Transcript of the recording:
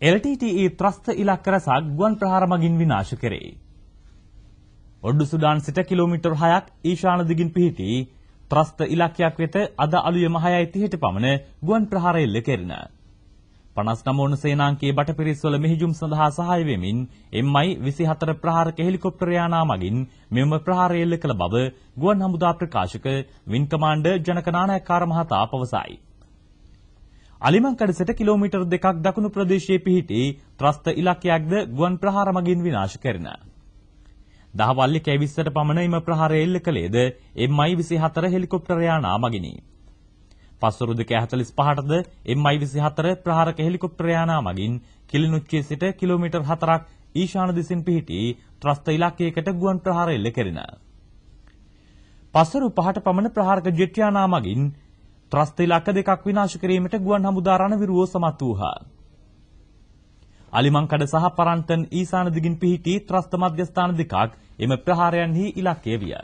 LTTE ත්‍රස්ත ඉලක්ක රැසක් ගුවන් ප්‍රහාර මගින් විනාශ කෙරේ. ඔඩ්ඩු සුඩාන් සිට කිලෝමීටර් 6ක් ඊශාන දිගින් පිහිටි ත්‍රස්ත ඉලක්කයක් වෙත අද අලුයම 6:30ට පමණ ගුවන් ප්‍රහාරය එල්ල කෙරිණ. 59 වන සේනාංකයේ බටපිරිස්වල මෙහිජුම් සඳහා සහාය වෙමින් MI-24 ප්‍රහාරක හෙලිකොප්ටර යානා මගින් මෙම ප්‍රහාරය එල්ල කළ බව ගුවන් හමුදා ප්‍රකාශක වින් කමාන්ඩර් ජනක නානායක්කාර මහතා පවසයි. අලිමංකඩ සිට කිලෝමීටර් 2ක් දකුණු ප්‍රදේශයේ පිහිටි ත්‍රස්ත ඉලක්කයක්ද ගුවන් ප්‍රහාර මගින් විනාශ කෙරිණ. දහවල් 1:20ට පමණ එම ප්‍රහාරය එල්ල කළේද MI-24 හෙලිකොප්ටර යානා මගිනි. පස්වරු 2:45ටද MI-24 ප්‍රහාරක හෙලිකොප්ටර යානා මගින් කිලිනුච්චියේ සිට කිලෝමීටර් 4ක් ඊශාන දිසින් පිහිටි ත්‍රස්ත ඉලක්කයකට ගුවන් ප්‍රහාර එල්ල කෙරිණ. පස්වරු 5ට පමණ ප්‍රහාරක ජෙට් යානා මගින් ත්‍රස්ත ඉලක්ක දෙකක් විනාශ කිරීමට ගුවන් හමුදා රණවිරුවෝ සමත් වූහා. අලිමංකඩ සහ පරන්තන් ඊසාන දිගින් පිහිටි ත්‍රස්ත මධ්‍යස්ථාන දෙකක් එම ප්‍රහාරයන්හි ඉලක්කය විය.